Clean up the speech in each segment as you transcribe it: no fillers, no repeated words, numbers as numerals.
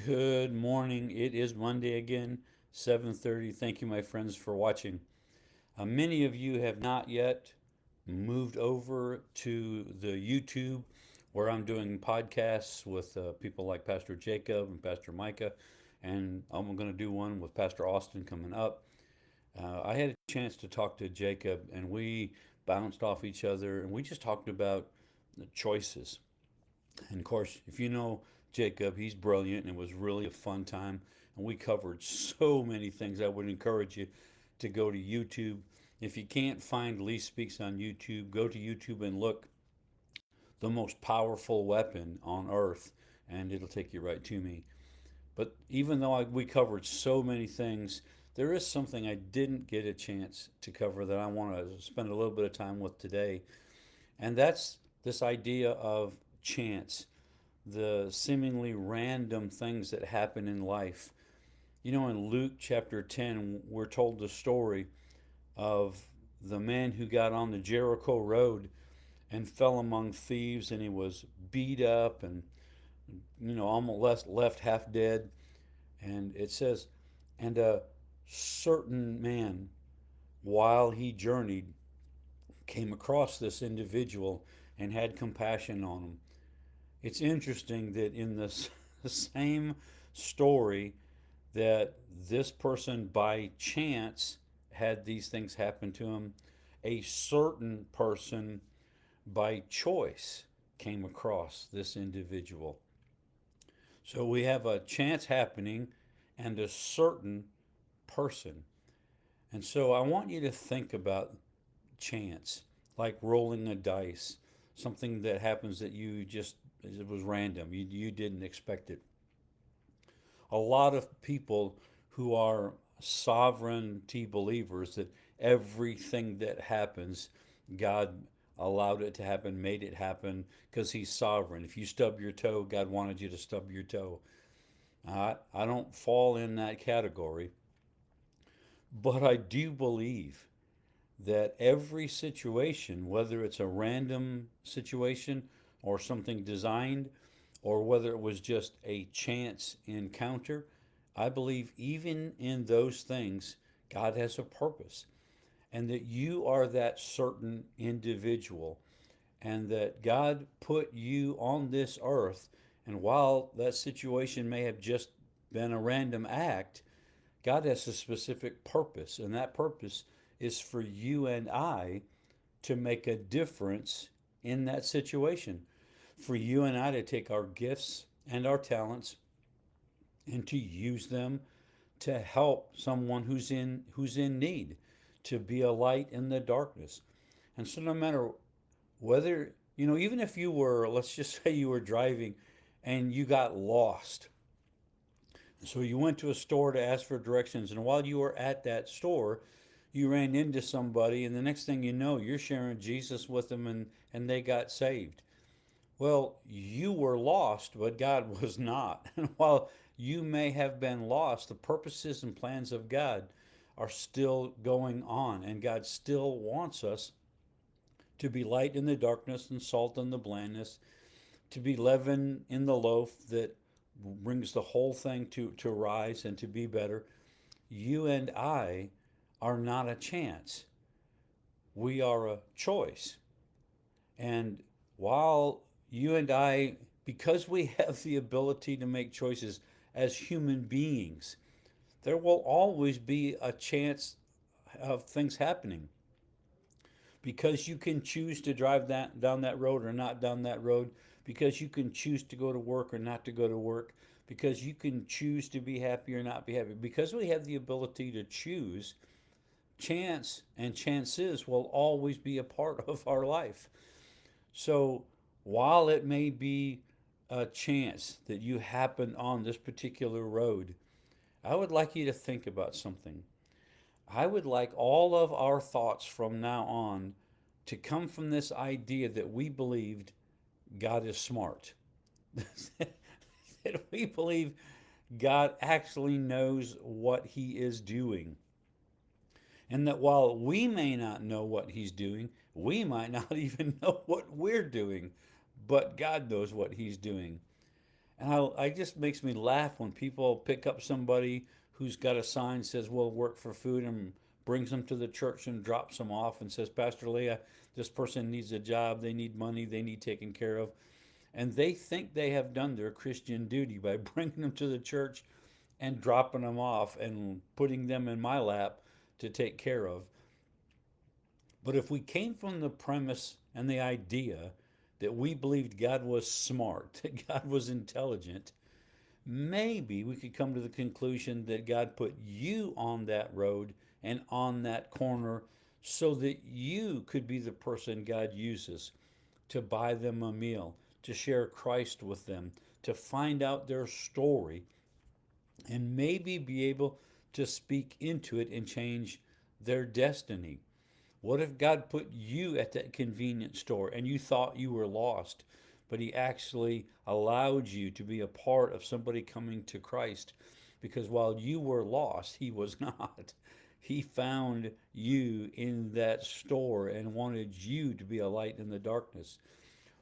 Good morning. It is Monday again, 7:30. Thank you, my friends, for watching. Many of you have not yet moved over to the YouTube where I'm doing podcasts with people like Pastor Jacob and Pastor Micah, and I'm going to do one with Pastor Austin coming up. I had a chance to talk to Jacob, and we bounced off each other, and we just talked about the choices. And of course, if you know Jacob, he's brilliant and it was really a fun time. And we covered so many things. I would encourage you to go to YouTube. If you can't find Lee Speaks on YouTube, go to YouTube and look the most powerful weapon on earth, and it'll take you right to me. But even though we covered so many things, there is something I didn't get a chance to cover that I want to spend a little bit of time with today, and that's this idea of chance, the seemingly random things that happen in life. You know, in Luke chapter 10, we're told the story of the man who got on the Jericho road and fell among thieves, and he was beat up and, almost left half dead. And it says, and a certain man, while he journeyed, came across this individual and had compassion on him. It's interesting that in this the same story that this person by chance had these things happen to him, a certain person by choice came across this individual. So we have a chance happening and a certain person. And so I want you to think about chance, like rolling a dice, something that happens that you just, it was random, you didn't expect it. A lot of people who are sovereignty believers that everything that happens, God allowed it to happen, made it happen because He's sovereign. If you stub your toe, God wanted you to stub your toe. I don't fall in that category, but I do believe that every situation, whether it's a random situation or something designed, or whether it was just a chance encounter, I believe even in those things, God has a purpose, and that you are that certain individual, and that God put you on this earth. And while that situation may have just been a random act, God has a specific purpose, and that purpose is for you and I to make a difference in that situation. For you and I to take our gifts and our talents and to use them to help someone who's in need, to be a light in the darkness. And so no matter whether, even if you were, let's just say you were driving and you got lost. So you went to a store to ask for directions, and while you were at that store, you ran into somebody, and the next thing you know, you're sharing Jesus with them, and they got saved. Well, you were lost, but God was not. And while you may have been lost, the purposes and plans of God are still going on, and God still wants us to be light in the darkness and salt in the blandness, to be leaven in the loaf that brings the whole thing to rise and to be better. You and I are not a chance. We are a choice. And while you and I, because we have the ability to make choices as human beings, there will always be a chance of things happening. Because you can choose to drive down that road or not down that road, because you can choose to go to work or not to go to work, because you can choose to be happy or not be happy. Because we have the ability to choose, chance and chances will always be a part of our life. So while it may be a chance that you happen on this particular road, I would like you to think about something. I would like all of our thoughts from now on to come from this idea that we believed God is smart. That we believe God actually knows what He is doing. And that while we may not know what He's doing, we might not even know what we're doing, but God knows what He's doing. And I just makes me laugh when people pick up somebody who's got a sign that says "We'll work for food" and brings them to the church and drops them off and says, "Pastor Leah, this person needs a job, they need money, they need taken care of." And they think they have done their Christian duty by bringing them to the church and dropping them off and putting them in my lap to take care of. But if we came from the premise and the idea that we believed God was smart, that God was intelligent, maybe we could come to the conclusion that God put you on that road and on that corner so that you could be the person God uses to buy them a meal, to share Christ with them, to find out their story, and maybe be able to speak into it and change their destiny. What if God put you at that convenience store and you thought you were lost, but He actually allowed you to be a part of somebody coming to Christ? Because while you were lost, He was not. He found you in that store and wanted you to be a light in the darkness.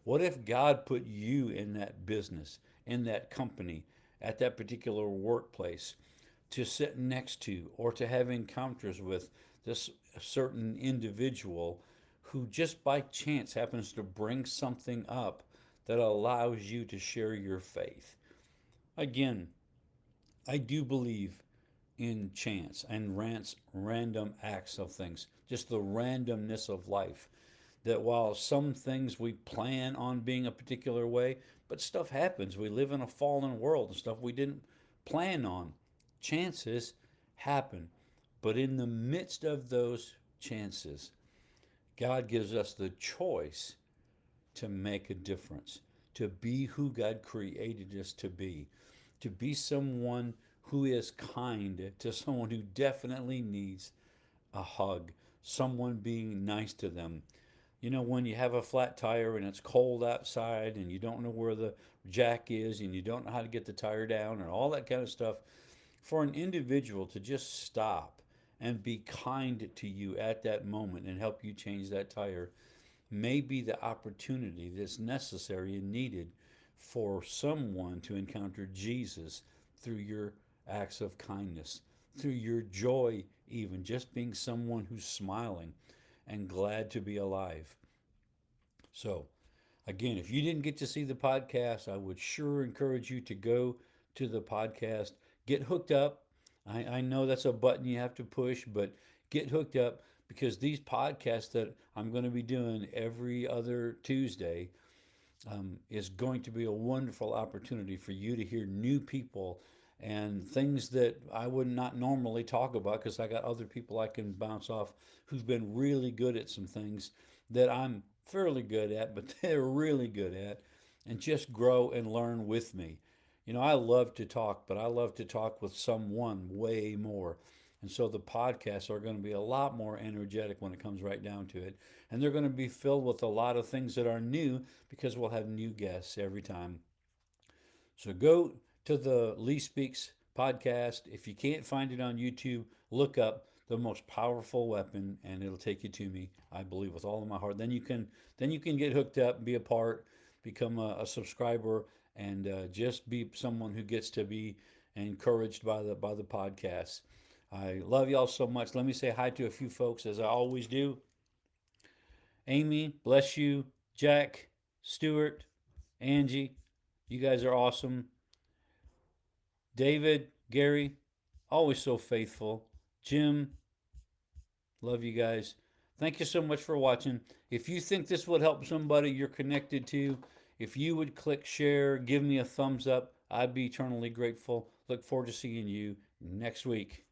What if God put you in that business, in that company, at that particular workplace to sit next to or to have encounters with this certain individual who just by chance happens to bring something up that allows you to share your faith? Again, I do believe in chance and random acts of things, just the randomness of life. That while some things we plan on being a particular way, but stuff happens. We live in a fallen world and stuff we didn't plan on. Chances happen. But in the midst of those chances, God gives us the choice to make a difference, to be who God created us to be someone who is kind to someone who definitely needs a hug, someone being nice to them. You know, when you have a flat tire and it's cold outside and you don't know where the jack is and you don't know how to get the tire down and all that kind of stuff, for an individual to just stop and be kind to you at that moment and help you change that tire may be the opportunity that's necessary and needed for someone to encounter Jesus through your acts of kindness, through your joy, even just being someone who's smiling and glad to be alive. So, again, if you didn't get to see the podcast, I would sure encourage you to go to the podcast, get hooked up. I know that's a button you have to push, but get hooked up because these podcasts that I'm going to be doing every other Tuesday is going to be a wonderful opportunity for you to hear new people and things that I would not normally talk about because I got other people I can bounce off who've been really good at some things that I'm fairly good at, but they're really good at, and just grow and learn with me. You know, I love to talk, but I love to talk with someone way more. And so the podcasts are going to be a lot more energetic when it comes right down to it. And they're going to be filled with a lot of things that are new because we'll have new guests every time. So go to the Lee Speaks podcast. If you can't find it on YouTube, look up the most powerful weapon and it'll take you to me. I believe with all of my heart. Then you can get hooked up and be a part, become a subscriber, and just be someone who gets to be encouraged by the podcast. I love y'all so much. Let me say hi to a few folks as I always do. Amy, bless you. Jack, Stuart, Angie, you guys are awesome. David, Gary, always so faithful. Jim, love you guys. Thank you so much for watching. If you think this would help somebody you're connected to, if you would click share, give me a thumbs up, I'd be eternally grateful. Look forward to seeing you next week.